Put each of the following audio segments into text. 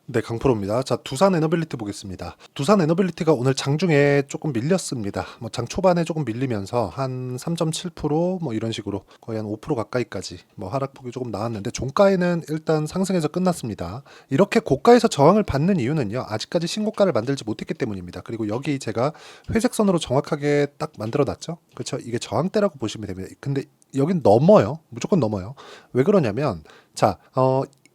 네, 강프로입니다. 자, 두산 에너빌리티 보겠습니다. 두산 에너빌리티가 오늘 장중에 조금 밀렸습니다. 뭐 장 초반에 조금 밀리면서 한 3.7%뭐 이런 식으로 거의 한 5% 가까이까지 뭐 하락폭이 조금 나왔는데 종가에는 일단 상승해서 끝났습니다. 이렇게 고가에서 저항을 받는 이유는요. 아직까지 신고가를 만들지 못했기 때문입니다. 그리고 여기 제가 회색 선으로 정확하게 딱 만들어 놨죠. 그렇죠? 이게 저항대라고 보시면 됩니다. 근데 여긴 넘어요. 무조건 넘어요. 왜 그러냐면 자,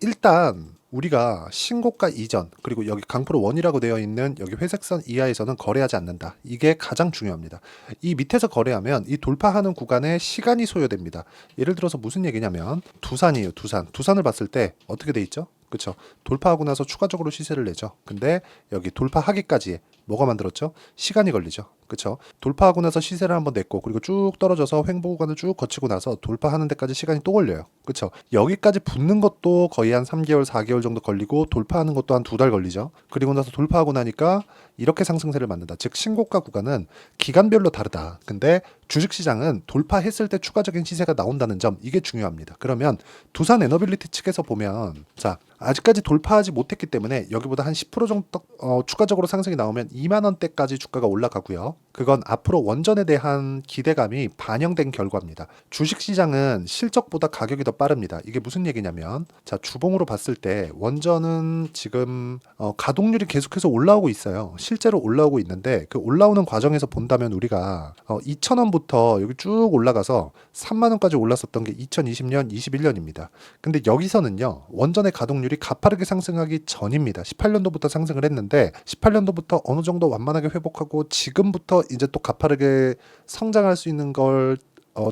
일단 우리가 신고가 이전 그리고 여기 강프로 원이라고 되어 있는 여기 회색선 이하에서는 거래하지 않는다. 이게 가장 중요합니다. 이 밑에서 거래하면 이 돌파하는 구간에 시간이 소요됩니다. 예를 들어서 무슨 얘기냐면 두산이에요. 두산. 두산을 봤을 때 어떻게 돼 있죠? 그쵸? 돌파하고 나서 추가적으로 시세를 내죠. 근데 여기 돌파하기까지에 뭐가 만들었죠? 시간이 걸리죠. 그쵸? 돌파하고 나서 시세를 한번 냈고 그리고 쭉 떨어져서 횡보 구간을 쭉 거치고 나서 돌파하는 데까지 시간이 또 걸려요. 그쵸? 여기까지 붙는 것도 거의 한 3개월, 4개월 정도 걸리고 돌파하는 것도 한 2달 걸리죠. 그리고 나서 돌파하고 나니까 이렇게 상승세를 만든다. 즉 신고가 구간은 기간별로 다르다. 근데 주식시장은 돌파했을 때 추가적인 시세가 나온다는 점 이게 중요합니다. 그러면 두산 에너빌리티 측에서 보면 자 아직까지 돌파하지 못했기 때문에 여기보다 한 10% 정도 추가적으로 상승이 나오면 2만 원대까지 주가가 올라가고요. 그건 앞으로 원전에 대한 기대감이 반영된 결과입니다. 주식시장은 실적보다 가격이 더 빠릅니다. 이게 무슨 얘기냐면 자 주봉으로 봤을 때 원전은 지금 가동률이 계속해서 올라오고 있어요. 실제로 올라오고 있는데 그 올라오는 과정에서 본다면 우리가 2,000원부터 여기 쭉 올라가서 3만 원까지 올랐었던 게 2020년, 21년입니다. 근데 여기서는요 원전의 가동률이 가파르게 상승하기 전입니다. 18년도부터 상승을 했는데 18년도부터 어느 정도 완만하게 회복하고 지금부터 이제 또 가파르게 성장할 수 있는 걸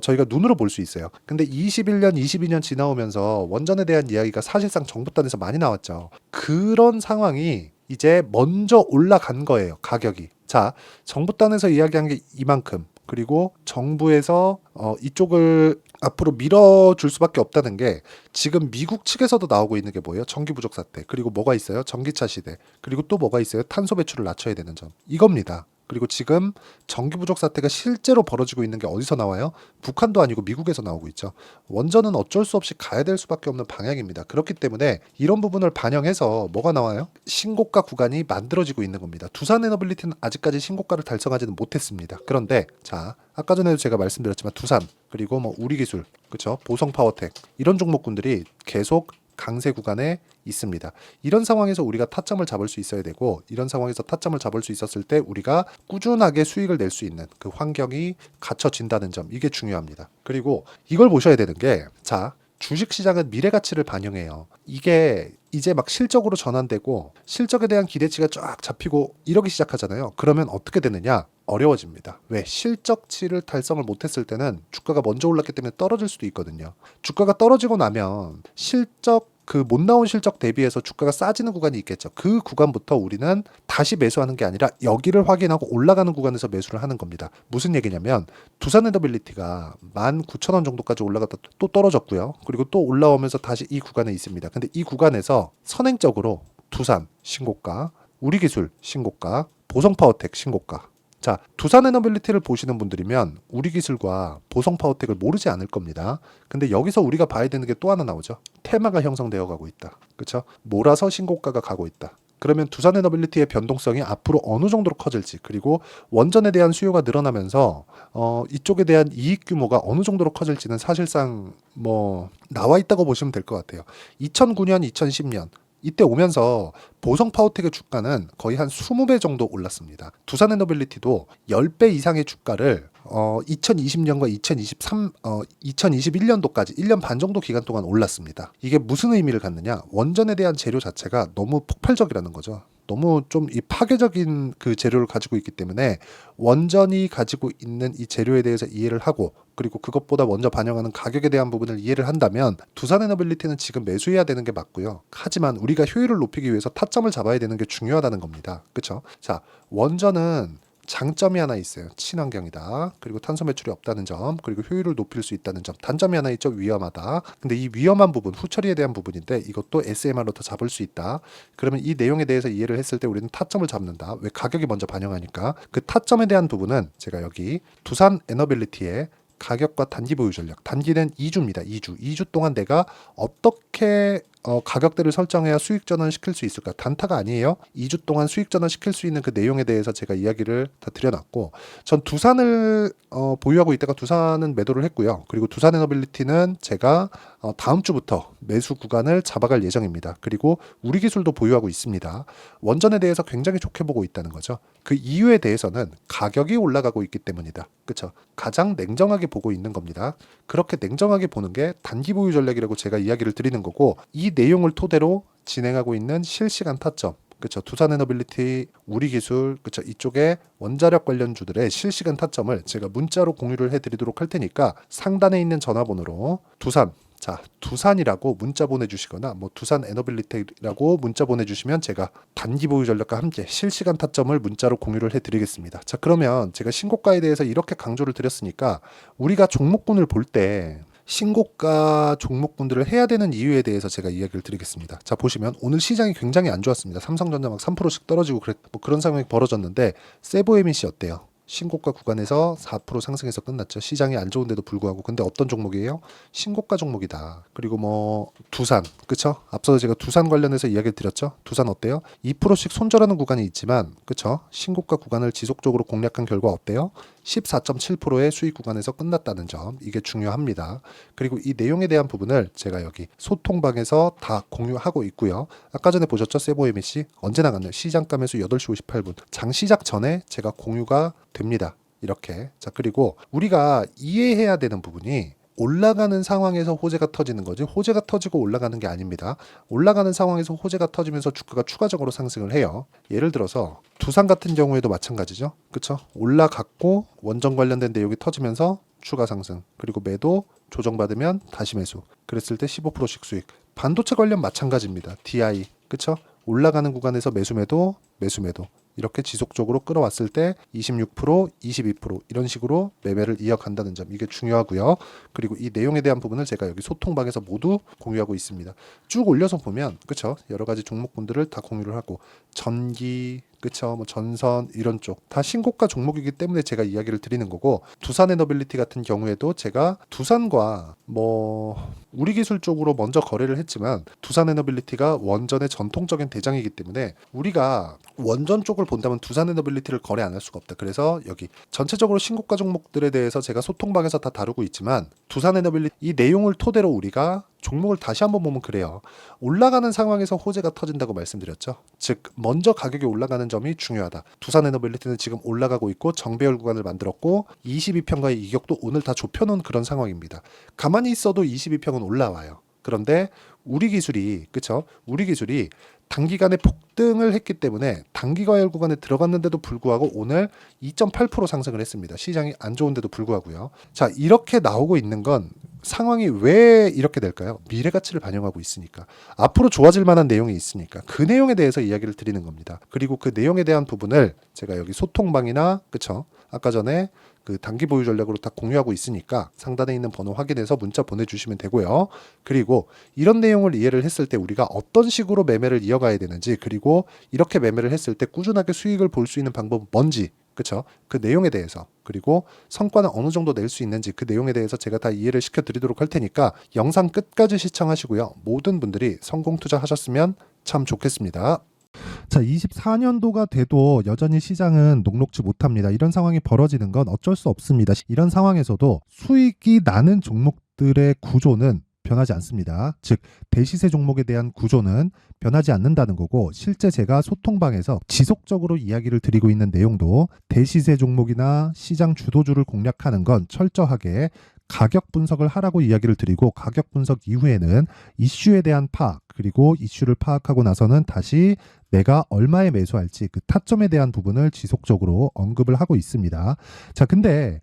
저희가 눈으로 볼 수 있어요. 근데 21년, 22년 지나오면서 원전에 대한 이야기가 사실상 정부단에서 많이 나왔죠. 그런 상황이 이제 먼저 올라간 거예요. 가격이. 자, 정부단에서 이야기한 게 이만큼. 그리고 정부에서 이쪽을 앞으로 밀어줄 수밖에 없다는 게 지금 미국 측에서도 나오고 있는 게 뭐예요? 전기 부족 사태. 그리고 뭐가 있어요? 전기차 시대. 그리고 또 뭐가 있어요? 탄소 배출을 낮춰야 되는 점. 이겁니다. 그리고 지금 전기 부족 사태가 실제로 벌어지고 있는 게 어디서 나와요? 북한도 아니고 미국에서 나오고 있죠. 원전은 어쩔 수 없이 가야 될 수밖에 없는 방향입니다. 그렇기 때문에 이런 부분을 반영해서 뭐가 나와요? 신고가 구간이 만들어지고 있는 겁니다. 두산 에너빌리티는 아직까지 신고가를 달성하지는 못했습니다. 그런데 자, 아까 전에도 제가 말씀드렸지만 두산 그리고 뭐 우리기술, 그렇죠? 보성 파워텍 이런 종목군들이 계속 강세 구간에 있습니다. 이런 상황에서 우리가 타점을 잡을 수 있어야 되고 이런 상황에서 타점을 잡을 수 있었을 때 우리가 꾸준하게 수익을 낼 수 있는 그 환경이 갖춰진다는 점 이게 중요합니다. 그리고 이걸 보셔야 되는 게 자, 주식시장은 미래 가치를 반영해요. 이게 이제 막 실적으로 전환되고 실적에 대한 기대치가 쫙 잡히고 이러기 시작하잖아요. 그러면 어떻게 되느냐? 어려워집니다. 왜? 실적치를 달성을 못했을 때는 주가가 먼저 올랐기 때문에 떨어질 수도 있거든요. 주가가 떨어지고 나면 실적 그 못 나온 실적 대비해서 주가가 싸지는 구간이 있겠죠. 그 구간부터 우리는 다시 매수하는 게 아니라 여기를 확인하고 올라가는 구간에서 매수를 하는 겁니다. 무슨 얘기냐면 두산에너빌리티가 19,000원 정도까지 올라갔다 또 떨어졌고요. 그리고 또 올라오면서 다시 이 구간에 있습니다. 근데 이 구간에서 선행적으로 두산 신고가, 우리기술 신고가, 보성파워텍 신고가 자, 두산 에너빌리티를 보시는 분들이면 우리 기술과 보성 파워텍을 모르지 않을 겁니다. 근데 여기서 우리가 봐야 되는 게 또 하나 나오죠. 테마가 형성되어 가고 있다. 그렇죠? 몰아서 신고가가 가고 있다. 그러면 두산 에너빌리티의 변동성이 앞으로 어느 정도로 커질지 그리고 원전에 대한 수요가 늘어나면서 이쪽에 대한 이익 규모가 어느 정도로 커질지는 사실상 뭐 나와 있다고 보시면 될 것 같아요. 2009년, 2010년 이때 오면서 보성 파워텍의 주가는 거의 한 20배 정도 올랐습니다. 두산 에너빌리티도 10배 이상의 주가를 2020년과 2021년도까지 1년 반 정도 기간 동안 올랐습니다. 이게 무슨 의미를 갖느냐? 원전에 대한 재료 자체가 너무 폭발적이라는 거죠. 너무 좀 이 파괴적인 그 재료를 가지고 있기 때문에 원전이 가지고 있는 이 재료에 대해서 이해를 하고 그리고 그것보다 먼저 반영하는 가격에 대한 부분을 이해를 한다면 두산에너빌리티는 지금 매수해야 되는 게 맞고요. 하지만 우리가 효율을 높이기 위해서 타점을 잡아야 되는 게 중요하다는 겁니다. 그렇죠? 자, 원전은 장점이 하나 있어요. 친환경이다. 그리고 탄소 배출이 없다는 점, 그리고 효율을 높일 수 있다는 점. 단점이 하나 있죠. 위험하다. 근데 이 위험한 부분, 후처리에 대한 부분인데 이것도 SMR로 더 잡을 수 있다. 그러면 이 내용에 대해서 이해를 했을 때 우리는 타점을 잡는다. 왜? 가격이 먼저 반영하니까. 그 타점에 대한 부분은 제가 여기 두산 에너빌리티의 가격과 단기 보유 전략. 단기는 2주입니다. 2주. 2주 동안 내가 어떻게 가격대를 설정해야 수익 전환 시킬 수 있을까? 단타가 아니에요. 2주 동안 수익 전환 시킬 수 있는 그 내용에 대해서 제가 이야기를 다 드려놨고, 전 두산을 보유하고 있다가 두산은 매도를 했고요. 그리고 두산 에너빌리티는 제가 다음 주부터 매수 구간을 잡아갈 예정입니다. 그리고 우리 기술도 보유하고 있습니다. 원전에 대해서 굉장히 좋게 보고 있다는 거죠. 그 이유에 대해서는 가격이 올라가고 있기 때문이다. 그렇죠? 가장 냉정하게 보고 있는 겁니다. 그렇게 냉정하게 보는 게 단기 보유 전략이라고 제가 이야기를 드리는 거고, 이 내용을 토대로 진행하고 있는 실시간 타점, 그렇죠? 두산 에너빌리티, 우리 기술, 그렇죠? 이쪽에 원자력 관련주들의 실시간 타점을 제가 문자로 공유를 해드리도록 할 테니까 상단에 있는 전화번호로 두산, 자, 두산이라고 문자 보내주시거나 뭐 두산 에너빌리티라고 문자 보내주시면 제가 단기 보유 전략과 함께 실시간 타점을 문자로 공유를 해드리겠습니다. 자, 그러면 제가 신고가에 대해서 이렇게 강조를 드렸으니까 우리가 종목군을 볼 때 신고가 종목군들을 해야 되는 이유에 대해서 제가 이야기를 드리겠습니다. 자, 보시면 오늘 시장이 굉장히 안 좋았습니다. 삼성전자 막 3%씩 떨어지고 뭐 그런 상황이 벌어졌는데 세보에미시 어때요? 신고가 구간에서 4% 상승해서 끝났죠. 시장이 안 좋은데도 불구하고. 근데 어떤 종목이에요? 신고가 종목이다. 그리고 뭐 두산, 그쵸? 앞서 제가 두산 관련해서 이야기를 드렸죠. 두산 어때요? 2%씩 손절하는 구간이 있지만, 그쵸? 신고가 구간을 지속적으로 공략한 결과 어때요? 14.7%의 수익 구간에서 끝났다는 점, 이게 중요합니다. 그리고 이 내용에 대한 부분을 제가 여기 소통방에서 다 공유하고 있고요. 아까 전에 보셨죠? 세보에미시 언제 나갔나요? 시장가 매수 8시 58분 장 시작 전에 제가 공유가 됩니다. 이렇게. 자, 그리고 우리가 이해해야 되는 부분이 올라가는 상황에서 호재가 터지는 거지 호재가 터지고 올라가는 게 아닙니다. 올라가는 상황에서 호재가 터지면서 주가가 추가적으로 상승을 해요. 예를 들어서 두산 같은 경우에도 마찬가지죠. 그쵸? 올라갔고 원전 관련된 내용이 터지면서 추가 상승, 그리고 매도 조정받으면 다시 매수, 그랬을 때 15%씩 수익. 반도체 관련 마찬가지입니다. DI, 그쵸? 올라가는 구간에서 매수 매도 이렇게 지속적으로 끌어왔을 때 26%, 22% 이런 식으로 매매를 이어간다는 점, 이게 중요하고요. 그리고 이 내용에 대한 부분을 제가 여기 소통방에서 모두 공유하고 있습니다. 쭉 올려서 보면 그쵸? 여러 가지 종목군들을 다 공유를 하고, 전기, 그쵸? 뭐 전선 이런 쪽 다 신고가 종목이기 때문에 제가 이야기를 드리는 거고, 두산 에너빌리티 같은 경우에도 제가 두산과 뭐 우리 기술 쪽으로 먼저 거래를 했지만 두산 에너빌리티가 원전의 전통적인 대장이기 때문에 우리가 원전 쪽을 본다면 두산 에너빌리티를 거래 안 할 수가 없다. 그래서 여기 전체적으로 신고가 종목들에 대해서 제가 소통방에서 다 다루고 있지만 두산 에너빌리티 이 내용을 토대로 우리가 종목을 다시 한번 보면 그래요. 올라가는 상황에서 호재가 터진다고 말씀드렸죠. 즉 먼저 가격이 올라가는 점이 중요하다. 두산 에너빌리티는 지금 올라가고 있고 정배열 구간을 만들었고 22평가의 이격도 오늘 다 좁혀놓은 그런 상황입니다. 가만히 있어도 22평은 올라와요. 그런데 우리 기술이, 그쵸? 우리 기술이 단기간에 폭등을 했기 때문에 단기 과열 구간에 들어갔는데도 불구하고 오늘 2.8% 상승을 했습니다. 시장이 안 좋은데도 불구하고요. 자, 이렇게 나오고 있는 건 상황이 왜 이렇게 될까요? 미래 가치를 반영하고 있으니까. 앞으로 좋아질 만한 내용이 있으니까 그 내용에 대해서 이야기를 드리는 겁니다. 그리고 그 내용에 대한 부분을 제가 여기 소통방이나, 그쵸? 아까 전에 그 단기 보유 전략으로 다 공유하고 있으니까 상단에 있는 번호 확인해서 문자 보내주시면 되고요. 그리고 이런 내용을 이해를 했을 때 우리가 어떤 식으로 매매를 이어가야 되는지, 그리고 이렇게 매매를 했을 때 꾸준하게 수익을 볼 수 있는 방법은 뭔지, 그쵸? 그 내용에 대해서, 그리고 성과는 어느 정도 낼 수 있는지 그 내용에 대해서 제가 다 이해를 시켜드리도록 할 테니까 영상 끝까지 시청하시고요. 모든 분들이 성공 투자하셨으면 참 좋겠습니다. 자, 24년도가 돼도 여전히 시장은 녹록지 못합니다. 이런 상황이 벌어지는 건 어쩔 수 없습니다. 이런 상황에서도 수익이 나는 종목들의 구조는 변하지 않습니다. 즉 대시세 종목에 대한 구조는 변하지 않는다는 거고, 실제 제가 소통방에서 지속적으로 이야기를 드리고 있는 내용도 대시세 종목이나 시장 주도주를 공략하는 건 철저하게 가격 분석을 하라고 이야기를 드리고, 가격 분석 이후에는 이슈에 대한 파악, 그리고 이슈를 파악하고 나서는 다시 내가 얼마에 매수할지 그 타점에 대한 부분을 지속적으로 언급을 하고 있습니다. 자, 근데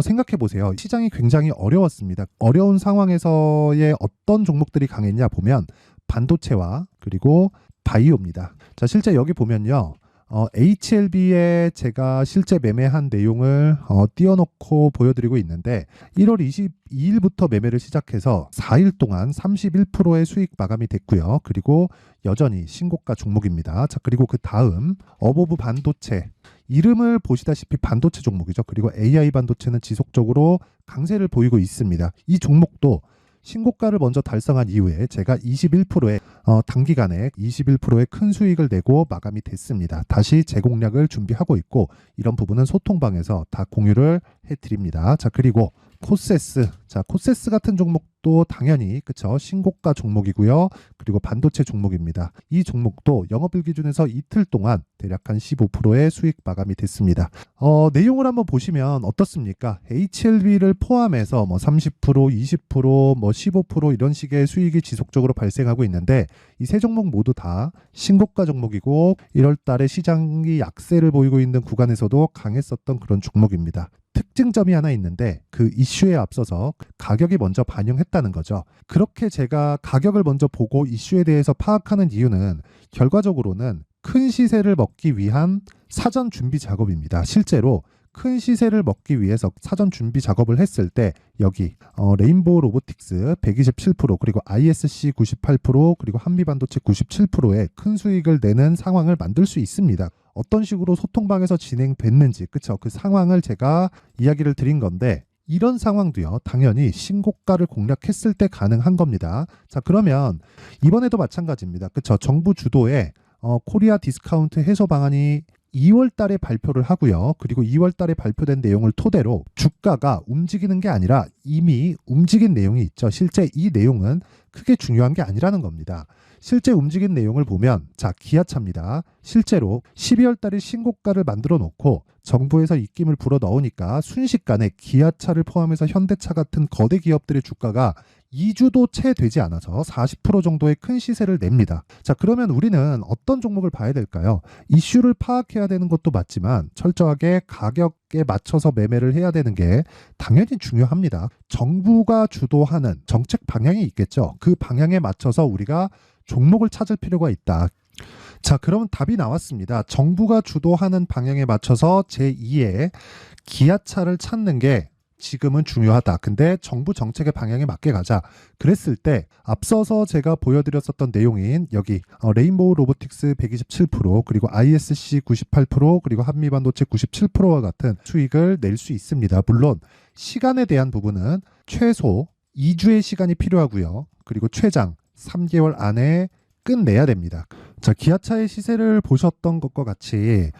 생각해 보세요. 시장이 굉장히 어려웠습니다. 어려운 상황에서의 어떤 종목들이 강했냐 보면 반도체와 그리고 바이오입니다. 자, 실제 여기 보면요. HLB에 제가 실제 매매한 내용을 띄워놓고 보여드리고 있는데 1월 22일부터 매매를 시작해서 4일 동안 31%의 수익 마감이 됐고요. 그리고 여전히 신고가 종목입니다. 자, 그리고 그 다음 어보브 반도체, 이름을 보시다시피 반도체 종목이죠. 그리고 AI 반도체는 지속적으로 강세를 보이고 있습니다. 이 종목도 신고가를 먼저 달성한 이후에 제가 21%의 단기간에 21%의 큰 수익을 내고 마감이 됐습니다. 다시 재공략을 준비하고 있고 이런 부분은 소통방에서 다 공유를 해드립니다. 자, 그리고 코세스. 자, 코세스 같은 종목도 당연히 그쵸, 신고가 종목이고요. 그리고 반도체 종목입니다. 이 종목도 영업일 기준에서 이틀 동안 대략 한 15%의 수익 마감이 됐습니다. 내용을 한번 보시면 어떻습니까? HLB를 포함해서 뭐 30%, 20%, 뭐 15% 이런 식의 수익이 지속적으로 발생하고 있는데 이 세 종목 모두 다 신고가 종목이고 1월 달에 시장이 약세를 보이고 있는 구간에서도 강했었던 그런 종목입니다. 특징점이 하나 있는데 그 이슈에 앞서서 가격이 먼저 반영했다는 거죠. 그렇게 제가 가격을 먼저 보고 이슈에 대해서 파악하는 이유는 결과적으로는 큰 시세를 먹기 위한 사전 준비 작업입니다. 실제로 큰 시세를 먹기 위해서 사전 준비 작업을 했을 때 여기 레인보우 로보틱스 127% 그리고 ISC 98% 그리고 한미반도체 97%의 큰 수익을 내는 상황을 만들 수 있습니다. 어떤 식으로 소통방에서 진행됐는지 그쵸? 그 상황을 제가 이야기를 드린 건데 이런 상황도요 당연히 신고가를 공략했을 때 가능한 겁니다. 자, 그러면 이번에도 마찬가지입니다. 그쵸? 정부 주도의 코리아 디스카운트 해소 방안이 2월 달에 발표를 하고요. 그리고 2월 달에 발표된 내용을 토대로 주가가 움직이는 게 아니라 이미 움직인 내용이 있죠. 실제 이 내용은 크게 중요한 게 아니라는 겁니다. 실제 움직인 내용을 보면 자, 기아차입니다. 실제로 12월 달에 신고가를 만들어 놓고 정부에서 입김을 불어 넣으니까 순식간에 기아차를 포함해서 현대차 같은 거대 기업들의 주가가 2주도 채 되지 않아서 40% 정도의 큰 시세를 냅니다. 자, 그러면 우리는 어떤 종목을 봐야 될까요? 이슈를 파악해야 되는 것도 맞지만 철저하게 가격에 맞춰서 매매를 해야 되는 게 당연히 중요합니다. 정부가 주도하는 정책 방향이 있겠죠. 그 방향에 맞춰서 우리가 종목을 찾을 필요가 있다. 자, 그러면 답이 나왔습니다. 정부가 주도하는 방향에 맞춰서 제2의 기아차를 찾는 게 지금은 중요하다. 근데 정부 정책의 방향에 맞게 가자. 그랬을 때 앞서서 제가 보여드렸었던 내용인 여기 레인보우 로보틱스 127% 그리고 ISC 98% 그리고 한미반도체 97%와 같은 수익을 낼 수 있습니다. 물론 시간에 대한 부분은 최소 2주의 시간이 필요하고요. 그리고 최장 3개월 안에 끝내야 됩니다. 자, 기아차의 시세를 보셨던 것과 같이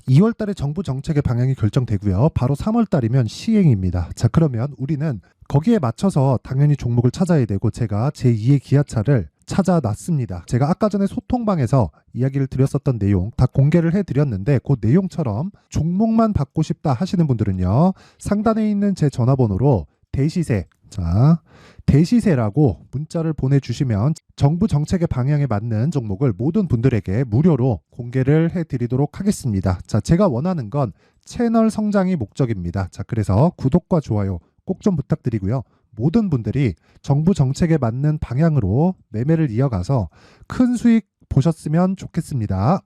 2월 달에 정부 정책의 방향이 결정되고요. 바로 3월 달이면 시행입니다. 자, 그러면 우리는 거기에 맞춰서 당연히 종목을 찾아야 되고 제가 제2의 기아차를 찾아놨습니다. 제가 아까 전에 소통방에서 이야기를 드렸었던 내용 다 공개를 해드렸는데 그 내용처럼 종목만 받고 싶다 하시는 분들은요. 상단에 있는 제 전화번호로 대시세, 자, 대시세라고 문자를 보내주시면 정부 정책의 방향에 맞는 종목을 모든 분들에게 무료로 공개를 해드리도록 하겠습니다. 자, 제가 원하는 건 채널 성장이 목적입니다. 자, 그래서 구독과 좋아요 꼭 좀 부탁드리고요. 모든 분들이 정부 정책에 맞는 방향으로 매매를 이어가서 큰 수익 보셨으면 좋겠습니다.